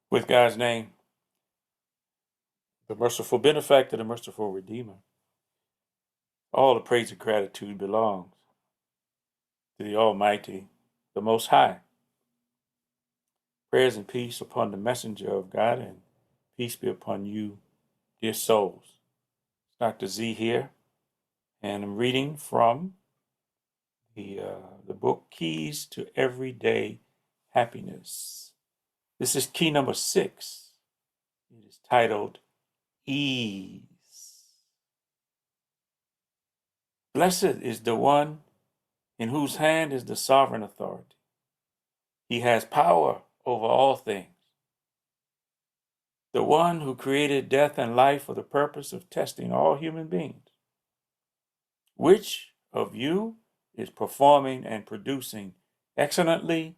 With God's name, the merciful benefactor, the merciful redeemer. All the praise and gratitude belongs to the Almighty, the Most High. Prayers and peace upon the messenger of God, and peace be upon you, dear souls. It's Dr. Z here, and I'm reading from the book Keys to Everyday Happiness. This is key number 6. It is titled Ease. Blessed is the one in whose hand is the sovereign authority. He has power over all things. The one who created death and life for the purpose of testing all human beings. Which of you is performing and producing excellently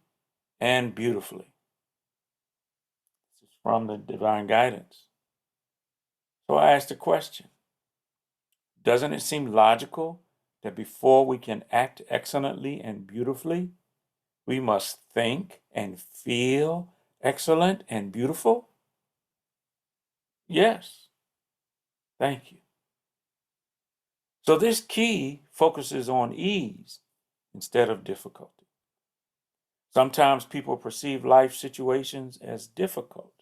and beautifully? This is from the divine guidance. So I ask the question, doesn't it seem logical that before we can act excellently and beautifully, we must think and feel excellent and beautiful? Yes. Thank you. So this key focuses on ease instead of difficulty. Sometimes people perceive life situations as difficult,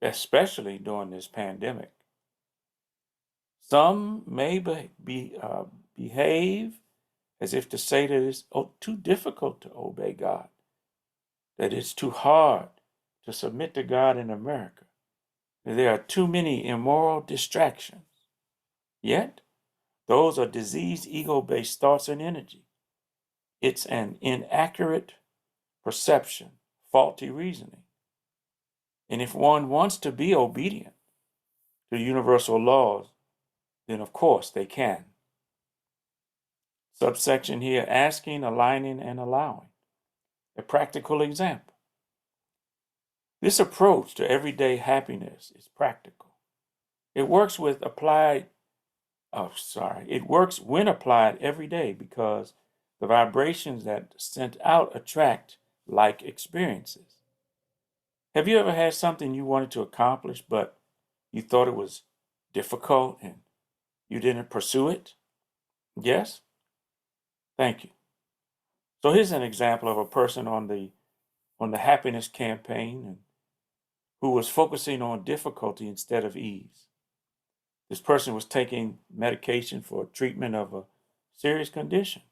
especially during this pandemic. Some may behave as if to say that it's too difficult to obey God, that it's too hard to submit to God in America, that there are too many immoral distractions. Yet, those are diseased ego-based thoughts and energy. It's an inaccurate perception, faulty reasoning. And if one wants to be obedient to universal laws, then of course they can. Subsection here, asking, aligning, and allowing. A practical example. This approach to everyday happiness is practical. It works when applied every day because the vibrations that sent out attract like experiences. Have you ever had something you wanted to accomplish, but you thought it was difficult and you didn't pursue it? Yes? Thank you. So here's an example of a person on the happiness campaign and who was focusing on difficulty instead of ease. This person was taking medication for treatment of a serious condition,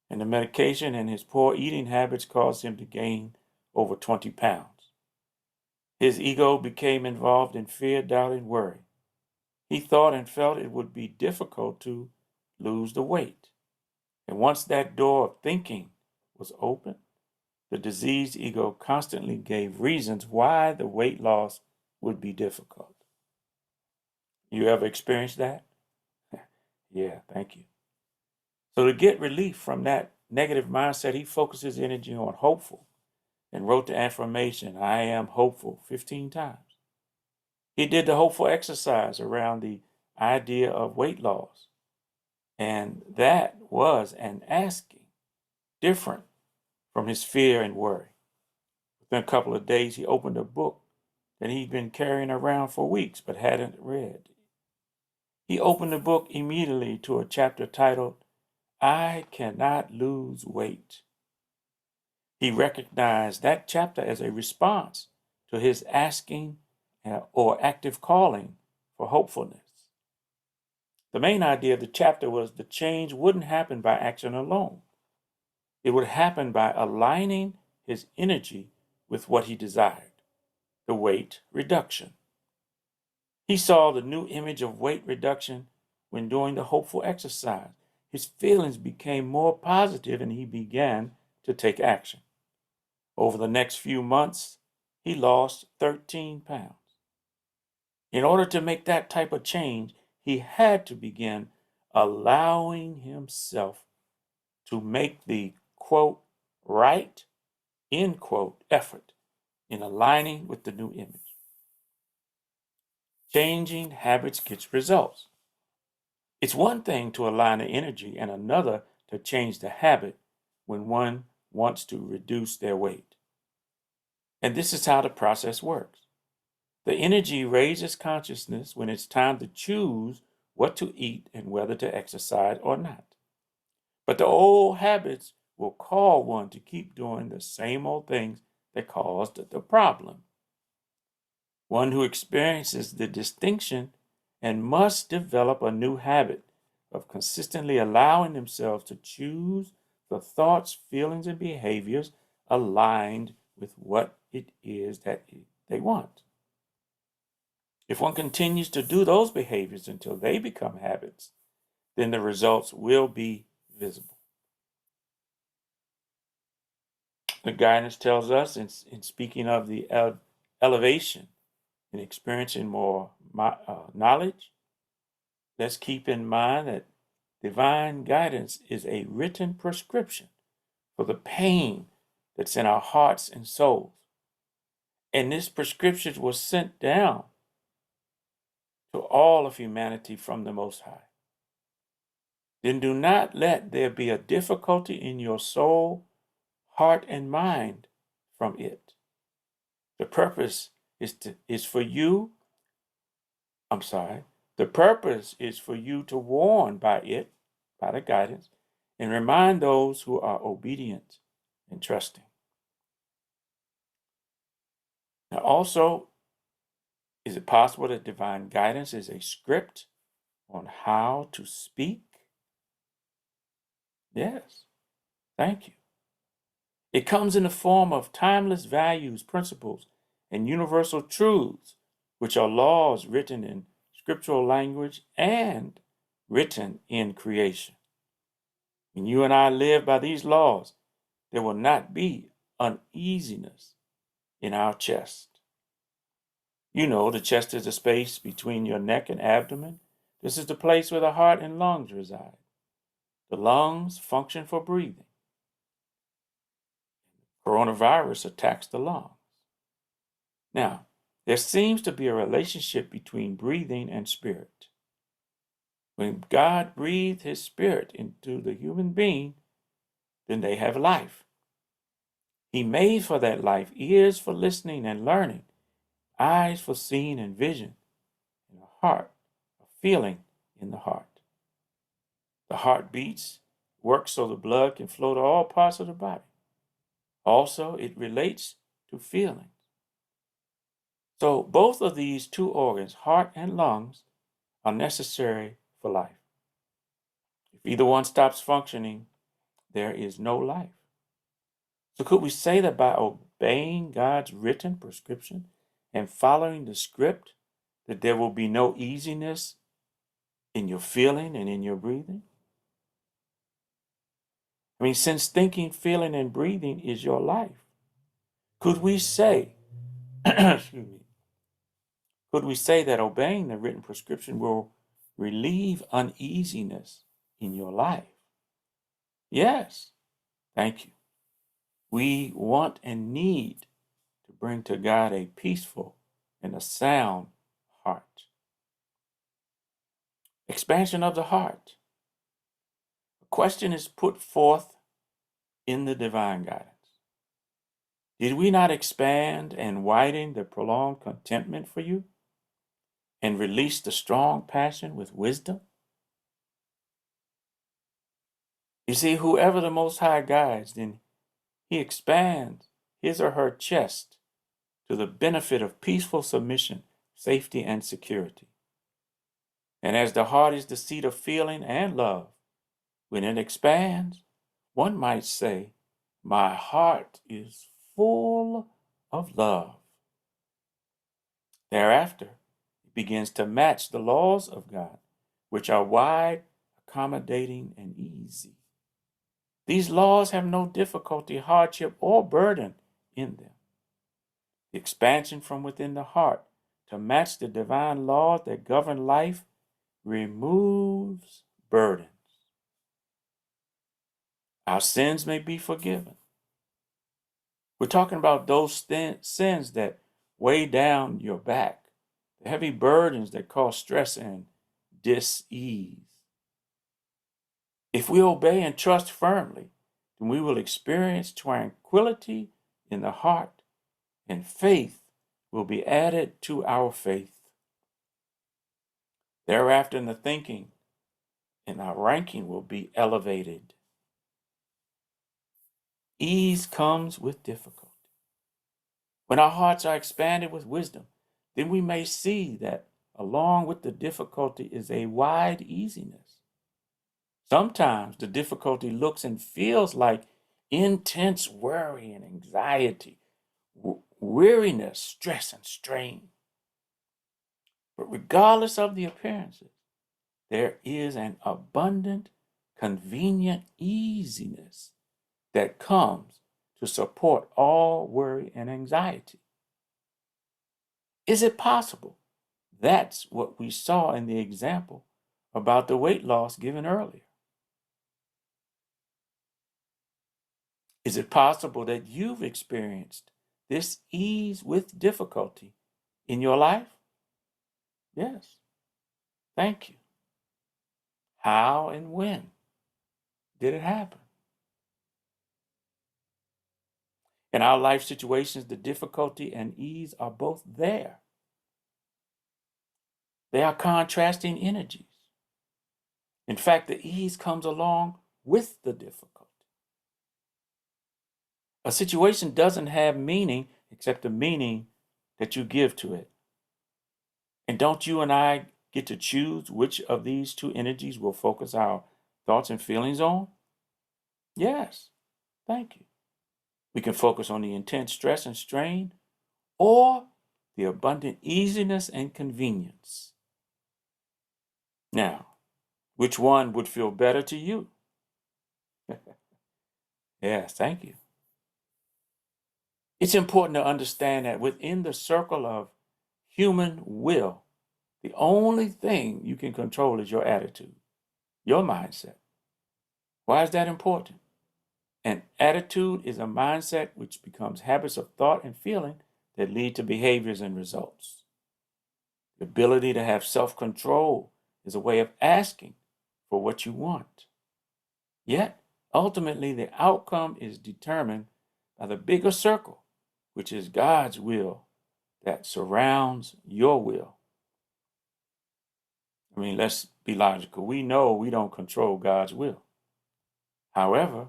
and the medication and his poor eating habits caused him to gain over 20 pounds. His ego became involved in fear, doubt, and worry. He thought and felt it would be difficult to lose the weight. And once that door of thinking was open, the diseased ego constantly gave reasons why the weight loss would be difficult. You ever experienced that? Yeah, thank you. So to get relief from that negative mindset, he focused his energy on hopeful and wrote the affirmation, I am hopeful, 15 times. He did the hopeful exercise around the idea of weight loss. And that was an asking, different from his fear and worry. Within a couple of days, he opened a book that he'd been carrying around for weeks but hadn't read. He opened the book immediately to a chapter titled, I Cannot Lose Weight. He recognized that chapter as a response to his asking or active calling for hopefulness. The main idea of the chapter was the change wouldn't happen by action alone. It would happen by aligning his energy with what he desired, the weight reduction. He saw the new image of weight reduction when doing the hopeful exercise. His feelings became more positive and he began to take action. Over the next few months, he lost 13 pounds. In order to make that type of change, he had to begin allowing himself to make the quote, right, end quote, effort in aligning with the new image. Changing habits gets results. It's one thing to align the energy and another to change the habit when one wants to reduce their weight. And this is how the process works. The energy raises consciousness when it's time to choose what to eat and whether to exercise or not. But the old habits will call one to keep doing the same old things that caused the problem. One who experiences the distinction and must develop a new habit of consistently allowing themselves to choose the thoughts, feelings, and behaviors aligned with what it is that they want. If one continues to do those behaviors until they become habits, then the results will be visible. The guidance tells us in speaking of the elevation and experiencing more knowledge, let's keep in mind that divine guidance is a written prescription for the pain that's in our hearts and souls. And this prescription was sent down to all of humanity from the Most High. Then do not let there be a difficulty in your soul, heart, and mind from it. The purpose is for you. The purpose is for you to warn by it, by the guidance, and remind those who are obedient and trusting. Now, also, is it possible that divine guidance is a script on how to speak? Yes. Thank you. It comes in the form of timeless values, principles, and universal truths, which are laws written in scriptural language and written in creation. When you and I live by these laws, there will not be uneasiness in our chest. You know, the chest is the space between your neck and abdomen. This is the place where the heart and lungs reside. The lungs function for breathing. Coronavirus attacks the lungs. Now, there seems to be a relationship between breathing and spirit. When God breathed his spirit into the human being, then they have life. He made for that life ears for listening and learning, eyes for seeing and vision, and a heart, a feeling in the heart. The heart beats, works so the blood can flow to all parts of the body. Also, it relates to feelings. So both of these two organs, heart and lungs, are necessary for life. If either one stops functioning, there is no life. So could we say that by obeying God's written prescription and following the script, that there will be no easiness in your feeling and in your breathing? I mean, since thinking, feeling, and breathing is your life, could we say, excuse me, could we say that obeying the written prescription will relieve uneasiness in your life? Yes. Thank you. We want and need to bring to God a peaceful and a sound heart. Expansion of the heart. A question is put forth in the divine guidance. Did we not expand and widen the prolonged contentment for you and release the strong passion with wisdom? You see, whoever the Most High guides, then he expands his or her chest to the benefit of peaceful submission, safety, and security. And as the heart is the seat of feeling and love, when it expands, one might say, my heart is full of love. Thereafter, it begins to match the laws of God, which are wide, accommodating, and easy. These laws have no difficulty, hardship, or burden in them. The expansion from within the heart to match the divine laws that govern life removes burdens. Our sins may be forgiven. We're talking about those sins that weigh down your back, the heavy burdens that cause stress and dis-ease. If we obey and trust firmly, then we will experience tranquility in the heart and faith will be added to our faith. Thereafter, in the thinking, and our ranking will be elevated. Ease comes with difficulty. When our hearts are expanded with wisdom, then we may see that along with the difficulty is a wide easiness. Sometimes the difficulty looks and feels like intense worry and anxiety, weariness, stress, and strain. But regardless of the appearances, there is an abundant, convenient easiness that comes to support all worry and anxiety. Is it possible? That's what we saw in the example about the weight loss given earlier. Is it possible that you've experienced this ease with difficulty in your life? Yes. Thank you. How and when did it happen? In our life situations, the difficulty and ease are both there. They are contrasting energies. In fact, the ease comes along with the difficulty. A situation doesn't have meaning except the meaning that you give to it. And don't you and I get to choose which of these two energies we'll focus our thoughts and feelings on? Yes. Thank you. We can focus on the intense stress and strain or the abundant easiness and convenience. Now, which one would feel better to you? Yes, thank you. It's important to understand that within the circle of human will, the only thing you can control is your attitude, your mindset. Why is that important? An attitude is a mindset which becomes habits of thought and feeling that lead to behaviors and results. The ability to have self-control is a way of asking for what you want. Yet, ultimately, the outcome is determined by the bigger circle, which is God's will that surrounds your will. I mean, let's be logical. We know we don't control God's will. However,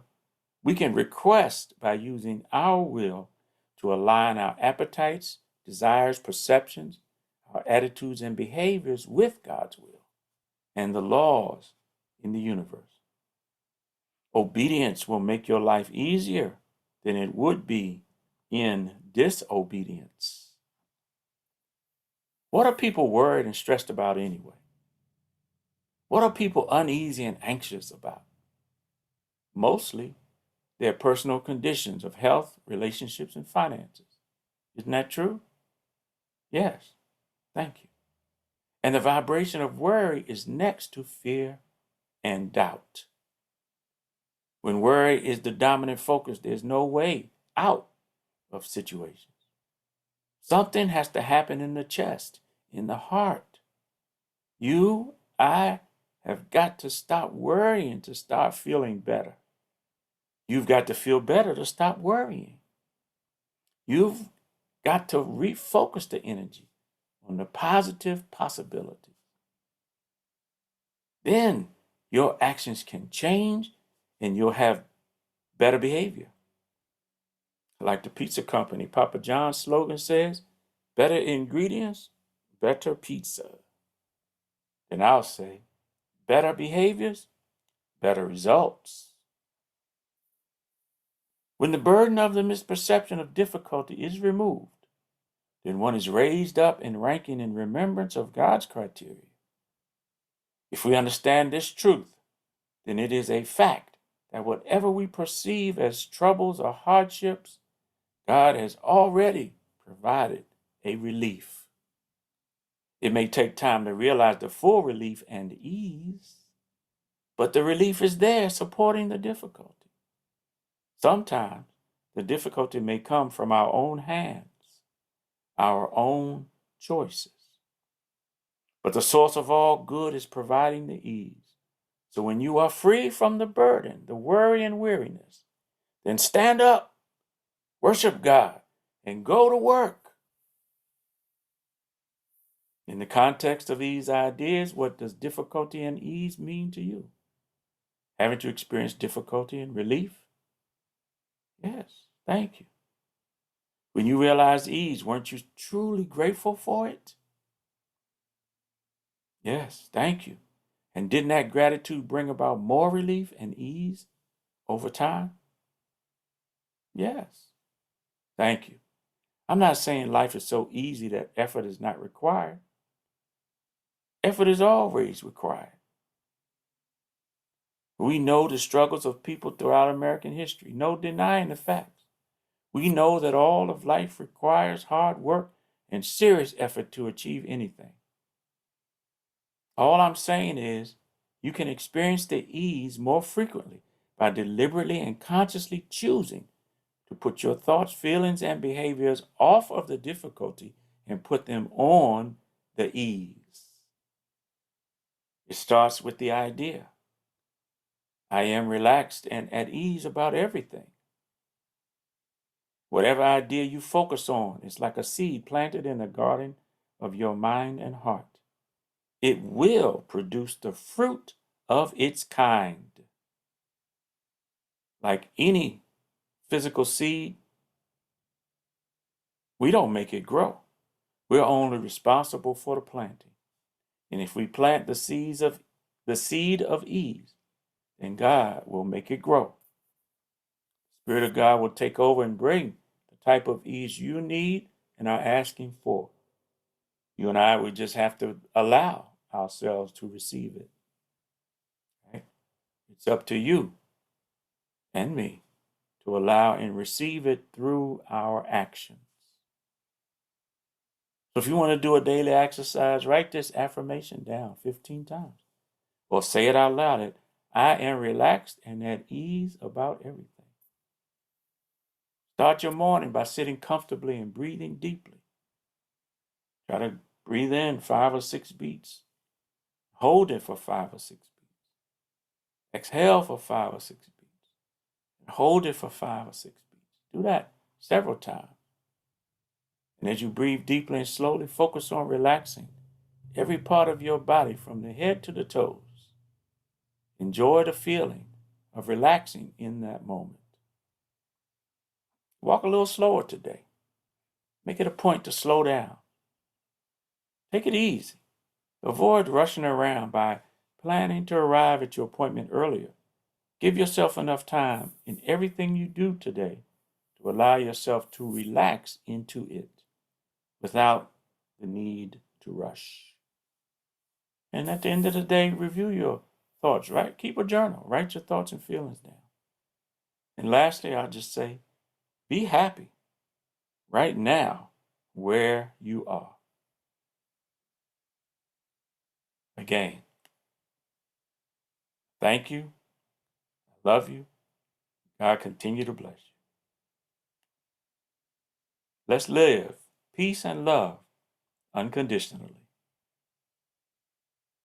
we can request by using our will to align our appetites, desires, perceptions, our attitudes, and behaviors with God's will and the laws in the universe. Obedience will make your life easier than it would be in disobedience. What are people worried and stressed about anyway? What are people uneasy and anxious about? Mostly, their personal conditions of health, relationships, and finances. Isn't that true? Yes. Thank you. And the vibration of worry is next to fear and doubt. When worry is the dominant focus, there's no way out of situations. Something has to happen in the chest, in the heart. I have got to stop worrying to start feeling better. You've got to feel better to stop worrying. You've got to refocus the energy on the positive possibilities. Then your actions can change and you'll have better behavior. Like the pizza company, Papa John's slogan says, better ingredients, better pizza. Then I'll say, better behaviors, better results. When the burden of the misperception of difficulty is removed, then one is raised up in ranking in remembrance of God's criteria. If we understand this truth, then it is a fact that whatever we perceive as troubles or hardships, God has already provided a relief. It may take time to realize the full relief and ease, but the relief is there supporting the difficulty. Sometimes the difficulty may come from our own hands, our own choices. But the source of all good is providing the ease. So when you are free from the burden, the worry and weariness, then stand up, worship God, and go to work. In the context of these ideas, what does difficulty and ease mean to you? Haven't you experienced difficulty and relief? Yes, thank you. When you realized ease, weren't you truly grateful for it? Yes, thank you. And didn't that gratitude bring about more relief and ease over time? Yes, thank you. I'm not saying life is so easy that effort is not required. Effort is always required. We know the struggles of people throughout American history, no denying the facts. We know that all of life requires hard work and serious effort to achieve anything. All I'm saying is you can experience the ease more frequently by deliberately and consciously choosing to put your thoughts, feelings, and behaviors off of the difficulty and put them on the ease. It starts with the idea. I am relaxed and at ease about everything. Whatever idea you focus on is like a seed planted in the garden of your mind and heart. It will produce the fruit of its kind. Like any physical seed, we don't make it grow. We're only responsible for the planting. And if we plant the seed of ease, then God will make it grow. Spirit of God will take over and bring the type of ease you need and are asking for. You and I would just have to allow ourselves to receive it. Right? It's up to you and me to allow and receive it through our actions. So if you want to do a daily exercise, write this affirmation down 15 times. Or say it out loud. I am relaxed and at ease about everything. Start your morning by sitting comfortably and breathing deeply. Try to breathe in 5 or 6 beats. Hold it for 5 or 6 beats. Exhale for 5 or 6 beats. And hold it for 5 or 6 beats. Do that several times. And as you breathe deeply and slowly, focus on relaxing every part of your body from the head to the toes. Enjoy the feeling of relaxing in that moment. Walk a little slower today. Make it a point to slow down. Take it easy. Avoid rushing around by planning to arrive at your appointment earlier. Give yourself enough time in everything you do today to allow yourself to relax into it without the need to rush. And at the end of the day, review your thoughts, right? Keep a journal. Write your thoughts and feelings down. And lastly, I'll just say, be happy right now where you are. Again, thank you. I love you. God continue to bless you. Let's live peace and love unconditionally.